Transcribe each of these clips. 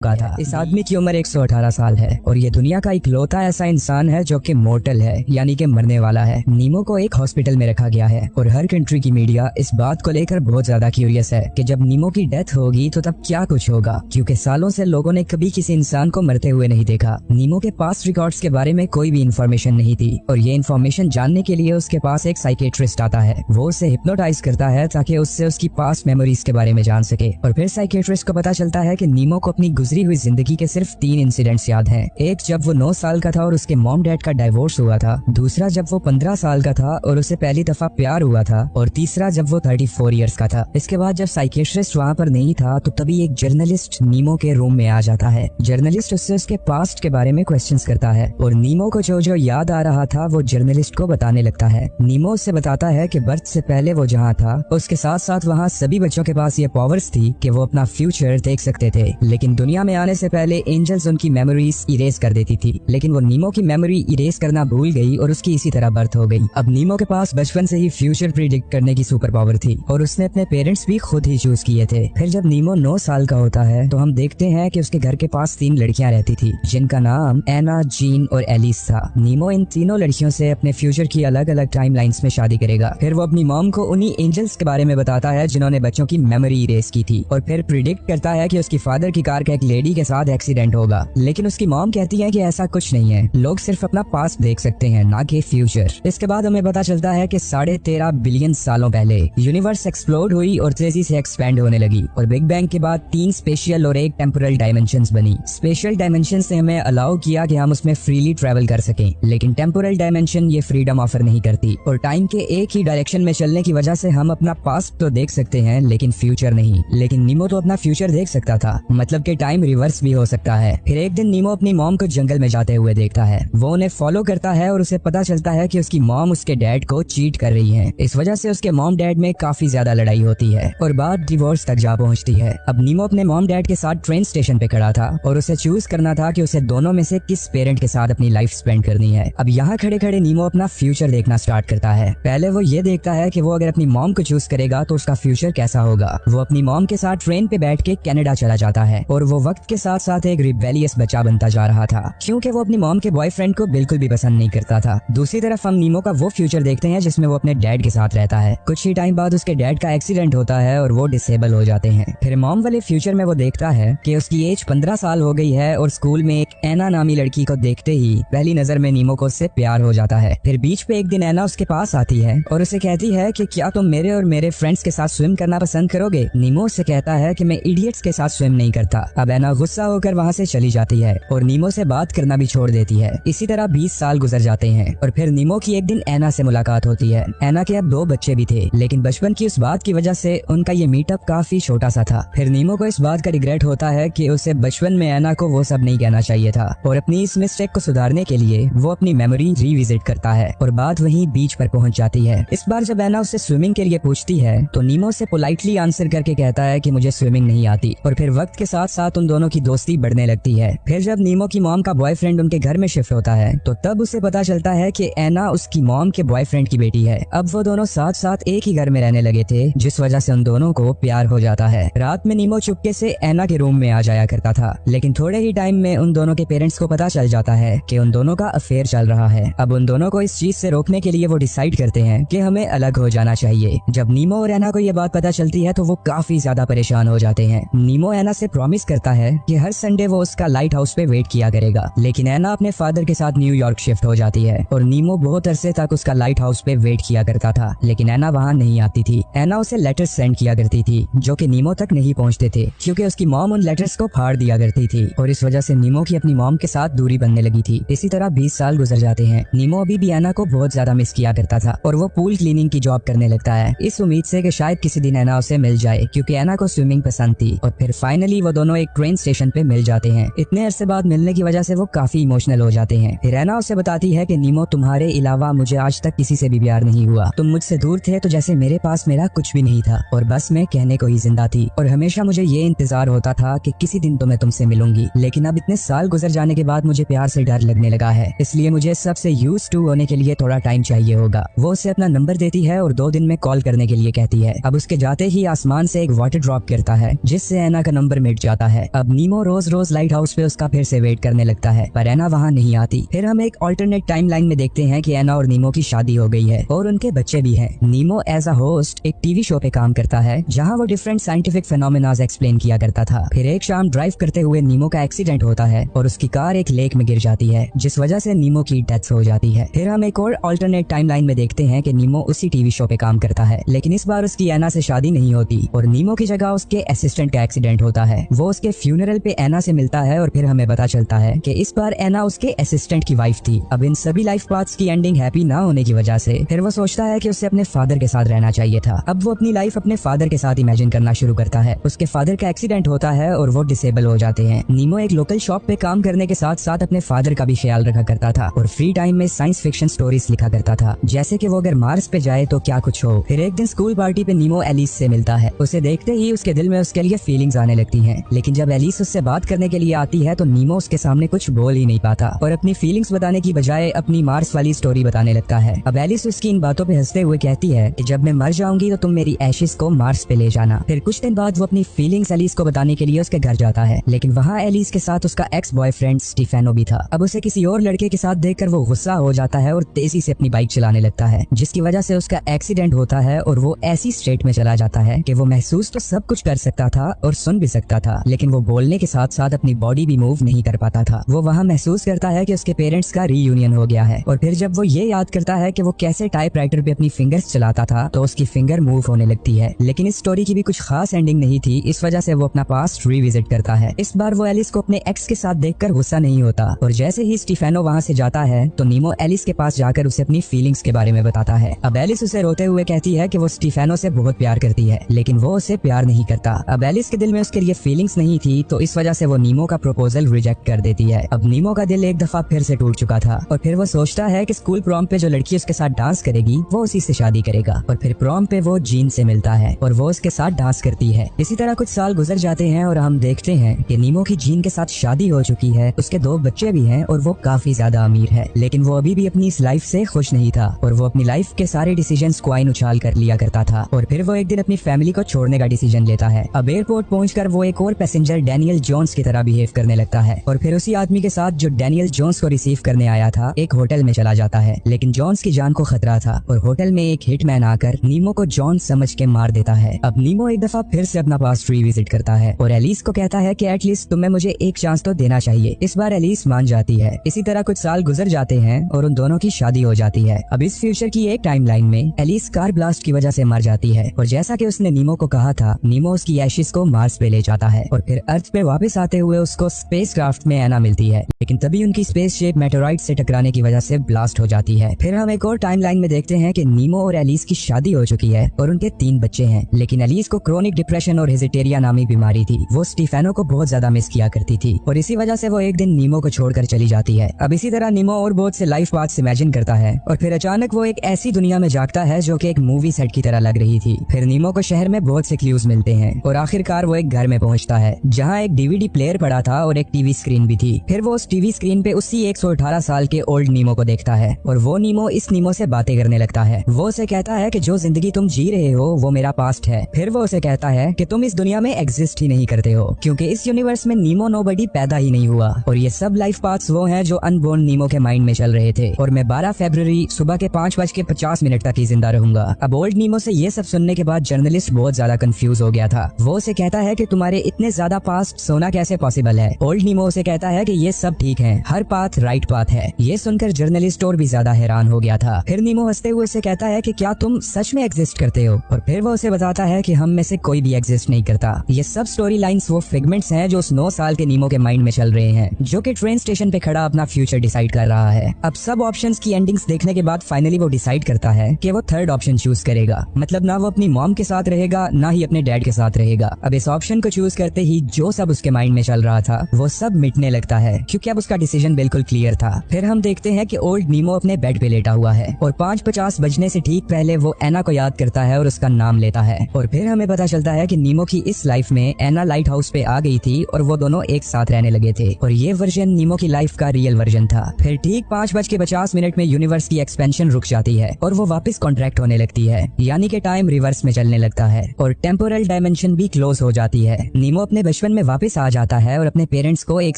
का था। इस आदमी की उम्र 118 साल है और ये दुनिया का इकलौता ऐसा इंसान है जो कि मोर्टल है, यानी कि मरने वाला है। नीमो को एक हॉस्पिटल में रखा गया है और हर कंट्री की मीडिया इस बात को लेकर बहुत ज्यादा क्यूरियस है कि जब नीमो की डेथ होगी तो तब क्या कुछ होगा, क्योंकि सालों से लोगों ने कभी किसी इंसान को मरते हुए नहीं देखा। नीमो के पास रिकॉर्ड्स के बारे में कोई भी इंफॉर्मेशन नहीं थी और ये इंफॉर्मेशन जानने के लिए उसके पास एक साइकेट्रिस्ट आता है। वो उसे हिप्नोटाइज करता है ताकि उससे उसकी पास्ट मेमोरीज के बारे में जान सके। और फिर साइकेट्रिस्ट को पता चलता है कि नीमो को अपनी गुजरी हुई जिंदगी के सिर्फ 3 इंसिडेंट्स याद हैं। एक जब वो 9 साल का था और उसके मॉम डैड का डाइवोर्स हुआ था, दूसरा जब वो 15 साल का था और उसे पहली दफा प्यार हुआ था, और तीसरा जब वो 34 इयर्स का था। इसके बाद जब साइकेट्रिस्ट वहाँ पर नहीं था तो तभी एक जर्नलिस्ट नीमो के रूम में आ जाता है। जर्नलिस्ट उससे उसके पास्ट के बारे में क्वेश्चंस करता है और नीमो को जो जो याद आ रहा था वो जर्नलिस्ट को बताने लगता है। नीमो उससे बताता है कि बर्थ से पहले वो जहाँ था उसके साथ साथ वहाँ सभी बच्चों के पास ये पावर्स थी कि वो अपना फ्यूचर देख सकते थे, लेकिन दुनिया में आने से पहले एंजल्स उनकी मेमोरीज इरेज कर देती थी। लेकिन वो नीमो की मेमोरी इरेज करना भूल गई और उसकी इसी तरह बर्थ हो गई। अब नीमो के पास बचपन से ही फ्यूचर प्रिडिक्ट करने की सुपर पावर थी और उसने अपने पेरेंट्स भी खुद ही चूज किए थे। फिर जब नीमो 9 साल का होता है तो हम देखते हैं कि उसके घर के पास 3 लड़कियां रहती थी जिनका नाम एना, जीन और एलिस था। नीमो इन तीनों लड़कियों से अपने फ्यूचर की अलग अलग टाइमलाइंस में शादी करेगा। फिर वो अपनी मॉम को उन्हीं एंजल्स के बारे में बताता है जिन्होंने बच्चों की मेमोरी इरेज की थी और फिर प्रिडिक्ट करता है कि उसकी फादर की कार का एक लेडी के साथ एक्सीडेंट होगा। लेकिन उसकी मॉम कहती है कि ऐसा कुछ नहीं है, लोग सिर्फ अपना पास्ट देख सकते हैं, ना कि फ्यूचर। इसके बाद हमें पता चलता है कि 13.5 बिलियन सालों पहले यूनिवर्स एक्सप्लोड हुई और तेजी से एक्सपैंड होने लगी और बिग बैंग के बाद 3 स्पेशियल और 1 टेम्पोरल डायमेंशंस बनी। स्पेशल डायमेंशन ने हमें अलाउ किया कि हम उसमें फ्रीली ट्रैवल कर सकें, लेकिन टेम्पोरल डायमेंशन ये फ्रीडम ऑफर नहीं करती और टाइम के एक ही डायरेक्शन में चलने की वजह से हम अपना पास्ट तो देख सकते हैं लेकिन फ्यूचर नहीं। लेकिन नीमो तो अपना फ्यूचर देख सकता था, मतलब कि टाइम रिवर्स भी हो सकता है। फिर एक दिन नीमो अपनी मॉम को जंगल में जाते हुए देखता है। वो उन्हें फॉलो करता है और उसे पता चलता है कि उसकी मॉम उसके डैड को चीट कर रही है। इस वजह से उसके मॉम डैड में काफी ज्यादा लड़ाई होती है और बात डिवोर्स तक जा पहुंचती है। अब नीमो अपने मॉम डैड के साथ ट्रेन स्टेशन पे खड़ा था और उसे चूज करना था कि उसे दोनों में से किस पेरेंट के साथ अपनी लाइफ स्पेंड करनी है। अब यहाँ खड़े खड़े नीमो अपना फ्यूचर देखना स्टार्ट करता है। पहले वो ये देखता है कि वो अगर अपनी मॉम को चूज करेगा तो उसका फ्यूचर कैसा होगा। वो अपनी मॉम के साथ ट्रेन पे बैठ के कनाडा चला जाता है और वो वक्त के साथ साथ एक रिबेलियस बच्चा बनता जा रहा था, क्योंकि वो अपनी मॉम के बॉयफ्रेंड को बिल्कुल भी पसंद नहीं करता था। दूसरी तरफ हम नीमो का वो फ्यूचर देखते हैं जिसमें वो अपने डैड के साथ रहता है। कुछ ही टाइम बाद उसके डैड का एक्सीडेंट होता है और वो डिसेबल हो जाते हैं। फिर मॉम वाले फ्यूचर में वो देखता है कि उसकी एज 15 साल हो गई है और स्कूल में एक एना नामी लड़की को देखते ही पहली नजर में नीमो को उससे प्यार हो जाता है। फिर बीच पे एक दिन एना उसके पास आती है और उसे कहती है कि क्या तुम मेरे और मेरे फ्रेंड्स के साथ स्विम करना पसंद करोगे। नीमो उससे कहता है कि मैं इडियट्स के साथ स्विम नहीं करता। अब एना गुस्सा होकर वहाँ से चली जाती है और नीमो से बात करना भी छोड़ देती है। इसी तरह 20 साल गुजर जाते हैं और फिर नीमो की एक दिन एना से मुलाकात होती है। एना के अब 2 बच्चे भी थे, लेकिन बचपन की उस बात की वजह से उनका ये मीटअप काफी छोटा सा था। फिर नीमो को इस बात का रिग्रेट होता है कि उसे बचपन में एना को वो सब नहीं कहना चाहिए था और अपनी इस मिस्टेक को सुधारने के लिए वो अपनी मेमोरी रिविजिट करता है और बात वहीं बीच पर पहुंच जाती है। इस बार जब एना उससे स्विमिंग के लिए पूछती है तो नीमो से पोलाइटली आंसर करके कहता है कि मुझे स्विमिंग नहीं आती और फिर वक्त के साथ साथ उन दोनों की दोस्ती बढ़ने लगती है। फिर जब नीमो की मॉम का बॉयफ्रेंड उनके घर में शिफ्ट होता है तो तब उसे पता चलता है कि एना उसकी मॉम के बॉयफ्रेंड की बेटी है। अब वो दोनों साथ साथ एक ही घर में रहने लगे थे, जिस वजह से उन दोनों को प्यार हो जाता है। रात में नीमो चुपके से एना के रूम में आ जाया करता था, लेकिन थोड़े ही टाइम में उन दोनों के पेरेंट्स को पता चल जाता है कि उन दोनों का अफेयर चल रहा है। अब उन दोनों को इस चीज से रोकने के लिए वो डिसाइड करते हैं कि हमें अलग हो जाना चाहिए। जब नीमो और एना को ये बात पता चलती है तो वो काफी ज्यादा परेशान हो जाते हैं। नीमो एना से प्रॉमिस करता है कि हर संडे वो उसका लाइट हाउस पे वेट किया करेगा, लेकिन एना अपने फादर के साथ न्यूयॉर्क शिफ्ट हो जाती है और नीमो बहुत अरसे तक उसका लाइट हाउस पे वेट किया करता था, लेकिन एना वहाँ नहीं आती थी। एना उसे लेटर्स सेंड किया करती थी जो कि नीमो तक नहीं पहुँचते थे, क्योंकि उसकी मॉम उन लेटर्स को फाड़ दिया करती थी और इस वजह से नीमो की अपनी मॉम के साथ दूरी बनने लगी थी। इसी तरह 20 साल गुजर जाते हैं। नीमो अभी भी एना को बहुत ज्यादा मिस किया करता था और वो पूल क्लीनिंग की जॉब करने लगता है, इस उम्मीद से कि शायद किसी दिन एना उसे मिल जाए, क्योंकि एना को स्विमिंग पसंद थी। और फिर फाइनली वो दोनों एक ट्रेन स्टेशन पे मिल जाते हैं। इतने अरसे बाद मिलने की वजह से वो काफी इमोशनल हो जाते हैं। फिर एना उसे बताती है कि नीमो, तुम्हारे अलावा मुझे आज तक किसी से भी प्यार नहीं हुआ। तुम मुझसे दूर थे तो जैसे मेरे पास मेरा कुछ भी नहीं था और बस मैं कहने को ही जिंदा थी और हमेशा मुझे ये इंतजार होता था कि किसी दिन तो मैं तुमसे मिलूंगी, लेकिन अब इतने साल गुजर जाने के बाद मुझे प्यार से डर लगने लगा है, इसलिए मुझे सबसे यूज्ड टू होने के लिए थोड़ा टाइम चाहिए होगा। वो उसे अपना नंबर देती है और 2 दिन में कॉल करने के लिए कहती है। अब उसके जाते ही आसमान से एक वाटर ड्रॉप गिरता है जिससे एना का नंबर मिट जाता है है। अब नीमो रोज रोज लाइट हाउस पे उसका फिर से वेट करने लगता है, पर एना वहाँ नहीं आती। फिर हम एक ऑल्टरनेट टाइमलाइन में देखते हैं कि एना और नीमो की शादी हो गई है और उनके बच्चे भी हैं। नीमो एज अ होस्ट एक टीवी शो पे काम करता है जहाँ वो डिफरेंट साइंटिफिक फेनोमेनाज एक्सप्लेन किया करता था। फिर एक शाम ड्राइव करते हुए नीमो का एक्सीडेंट होता है और उसकी कार एक लेक में गिर जाती है, जिस वजह से नीमो की डेथ हो जाती है। फिर हम एक और ऑल्टरनेट टाइमलाइन में देखते हैं कि नीमो उसी टीवी शो पे काम करता है, लेकिन इस बार उसकी एना से शादी नहीं होती और नीमो की जगह उसके असिस्टेंट का एक्सीडेंट होता है। वो उसके फ्यूनरल पे एना से मिलता है और फिर हमें पता चलता है कि इस बार एना उसके असिस्टेंट की वाइफ थी। अब इन सभी लाइफ पाथ्स की एंडिंग हैप्पी ना होने की वजह से फिर वो सोचता है कि उसे अपने फादर के साथ रहना चाहिए था। अब वो अपनी लाइफ अपने फादर के साथ इमेजिन करना शुरू करता है। उसके फादर का एक्सीडेंट होता है और वो डिसेबल हो जाते हैं। नीमो एक लोकल शॉप पे काम करने के साथ साथ अपने फादर का भी ख्याल रखा करता था और फ्री टाइम में साइंस फिक्शन स्टोरीज लिखा करता था, जैसे कि वो अगर मार्स पे जाए तो क्या कुछ हो। फिर एक दिन स्कूल पार्टी पे नीमो एलिस से मिलता है। उसे देखते ही उसके दिल में उसके लिए फीलिंग्स आने लगती हैं, लेकिन जब एलिस उससे बात करने के लिए आती है तो नीमो उसके सामने कुछ बोल ही नहीं पाता और अपनी फीलिंग्स बताने की बजाय अपनी मार्स वाली स्टोरी बताने लगता है। अब एलिस उसकी इन बातों पे हंसते हुए कहती है कि जब मैं मर जाऊंगी तो तुम मेरी एशेस को मार्स पे ले जाना। फिर कुछ दिन बाद वो अपनी फीलिंग्स एलिस को बताने के लिए उसके घर जाता है, लेकिन वहाँ एलिस के साथ उसका एक्स बॉयफ्रेंड स्टीफेनो भी था। अब उसे किसी और लड़के के साथ देखकर वो गुस्सा हो जाता है और तेजी से अपनी बाइक चलाने लगता है, जिसकी वजह से उसका एक्सीडेंट होता है और वो ऐसी स्टेट में चला जाता है कि वो महसूस तो सब कुछ कर सकता था और सुन भी सकता था, लेकिन वो बोलने के साथ साथ अपनी बॉडी भी मूव नहीं कर पाता था। वो वहाँ महसूस करता है कि उसके पेरेंट्स का रीयूनियन हो गया है और फिर जब वो ये याद करता है कि वो कैसे टाइपराइटर पे अपनी फिंगर्स चलाता था तो उसकी फिंगर मूव होने लगती है। लेकिन इस स्टोरी की भी कुछ खास एंडिंग नहीं थी, इस वजह से वो अपना पास्ट रिविजिट करता है। इस बार वो एलिस को अपने एक्स के साथ देखकर गुस्सा नहीं होता और जैसे ही स्टीफेनो वहाँ से जाता है तो नीमो एलिस के पास जाकर उसे अपनी फीलिंग्स के बारे में बताता है। अब एलिस उसे रोते हुए कहती है कि वो स्टीफेनो से बहुत प्यार करती है, लेकिन वो उसे प्यार नहीं करता। अब एलिस के दिल में उसके लिए फीलिंग्स नहीं थी तो इस वजह से वो नीमो का प्रपोजल रिजेक्ट कर देती है। अब नीमो का दिल एक दफा फिर से टूट चुका था और फिर वो सोचता है कि स्कूल प्रॉम पे जो लड़की उसके साथ डांस करेगी वो उसी से शादी करेगा और फिर प्रॉम पे वो जीन से मिलता है और वो उसके साथ डांस करती है। इसी तरह कुछ साल गुजर जाते हैं और हम देखते हैं कि नीमो की जीन के साथ शादी हो चुकी है, उसके 2 बच्चे भी हैं और वो काफी ज्यादा अमीर है, लेकिन वो अभी भी अपनी इस लाइफ से खुश नहीं था और वो अपनी लाइफ के सारे डिसीजंस को आइन उछाल कर लिया करता था और फिर वो एक दिन अपनी फैमिली को छोड़ने का डिसीजन लेता है। अब एयरपोर्ट पहुंचकर वो एक और पैसेंजर डैनियल जोन्स की तरह बिहेव करने लगता है और फिर उसी आदमी के साथ जो डैनियल जोन्स को रिसीव करने आया था एक होटल में चला जाता है, लेकिन जोन्स की जान को खतरा था और होटल में एक हिटमैन आकर नीमो को जोन्स समझ के मार देता है। अब नीमो एक दफा फिर से अपना पास्ट रिविजिट करता है और एलिस को कहता है कि एटलीस्ट तुम्हें मुझे एक चांस तो देना चाहिए। इस बार एलिस मान जाती है। इसी तरह कुछ साल गुजर जाते हैं और उन दोनों की शादी हो जाती है। अब इस फ्यूचर की एक टाइमलाइन में एलिस कार ब्लास्ट की वजह से मर जाती है और जैसा कि उसने नीमो को कहा था, नीमो उसकी एशेस को मार्स पे ले जाता है और फिर अर्थ पे वापस आते हुए उसको स्पेस क्राफ्ट में एना मिलती है, लेकिन तभी उनकी स्पेसशिप मेटेरॉइड से टकराने की वजह से ब्लास्ट हो जाती है। फिर हम एक और टाइमलाइन में देखते हैं कि नीमो और एलिस की शादी हो चुकी है और उनके 3 बच्चे हैं, लेकिन एलिस को क्रोनिक डिप्रेशन और हेजिटेरिया नामी बीमारी थी। वो स्टीफेनो को बहुत ज्यादा मिस किया करती थी और इसी वजह से वो एक दिन नीमो को छोड़कर चली जाती है। अब इसी तरह नीमो और बहुत से लाइफ पाथ्स इमेजिन करता है और फिर अचानक वो एक ऐसी दुनिया में जागता है जो कि एक मूवी सेट की तरह लग रही थी। फिर नीमो को शहर में बहुत से क्लूज मिलते हैं और आखिरकार वो एक घर में पहुंचता है जहां एक डीवीडी प्लेयर पड़ा था और एक टीवी स्क्रीन भी थी। फिर वो उस टीवी स्क्रीन पे उसी 118 साल के ओल्ड नीमो को देखता है और वो नीमो इस नीमो से बातें करने लगता है। वो उसे कहता है कि जो जिंदगी तुम जी रहे हो वो मेरा पास्ट है। फिर वो उसे कहता है कि तुम इस दुनिया में एग्जिस्ट ही नहीं करते हो क्योंकि इस यूनिवर्स में नीमो नोबडी पैदा ही नहीं हुआ और ये सब लाइफ पाथ्स वो हैं जो अनबोर्न नीमो के माइंड में चल रहे थे और मैं 12 फरवरी सुबह के 5:50 तक ही जिंदा रहूंगा। अब ओल्ड नीमो से ये सब सुनने के बाद जर्नलिस्ट बहुत ज्यादा कंफ्यूज हो गया था। वो उसे कहता है कि तुम्हारे इतने ज्यादा पास्ट सोना कैसे पॉसिबल है। ओल्ड नीमो उसे कहता है कि ये सब ठीक है, हर पाथ राइट पाथ है। ये सुनकर जर्नलिस्ट और भी ज्यादा हैरान हो गया था। फिर नीमो हंसते हुए उसे कहता है कि क्या तुम सच में एग्जिस्ट करते हो और फिर वो उसे बताता है कि हम में से कोई भी एग्जिस्ट नहीं करता। ये सब स्टोरी लाइंस वो फिगमेंट्स हैं जो उस 9 साल के नीमो के माइंड में चल रहे हैं जो कि ट्रेन स्टेशन पे खड़ा अपना फ्यूचर डिसाइड कर रहा है। अब सब ऑप्शंस की एंडिंग्स देखने के बाद फाइनली वो डिसाइड करता है कि वो थर्ड ऑप्शन चूज करेगा, मतलब ना वो अपनी मॉम के साथ रहेगा ना ही अपने डैड के साथ रहेगा। अब इस ऑप्शन को चूज करते ही जो सब उसके माइंड में चल रहा था वो सब मिटने लगता है क्योंकि अब उसका डिसीजन बिल्कुल क्लियर था। फिर हम देखते हैं कि ओल्ड नीमो अपने बेड पे लेटा हुआ है और 5:50 बजने से ठीक पहले वो एना को याद करता है और उसका नाम लेता है और फिर हमें पता चलता है कि नीमो की इस लाइफ में एना लाइट हाउस पे आ गई थी और वो दोनों एक साथ रहने लगे थे और ये वर्जन नीमो की लाइफ का रियल वर्जन था। फिर ठीक 5:50 में यूनिवर्स की एक्सपेंशन रुक जाती है और वो वापस कॉन्ट्रैक्ट होने लगती है, यानी कि टाइम रिवर्स में चलने लगता है और टेम्पोरल डायमेंशन भी क्लोज हो जाती है। नीमो अपने बचपन में वापस आ जाता है और अपने पेरेंट्स को एक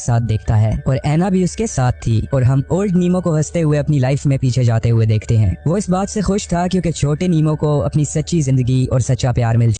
साथ देखता है और एना भी उसके साथ थी और हम ओल्ड नीमो को हंसते हुए अपनी लाइफ में पीछे जाते हुए देखते हैं। वो इस बात से खुश था क्योंकि छोटे नीमो को अपनी सच्ची जिंदगी और सच्चा प्यार मिल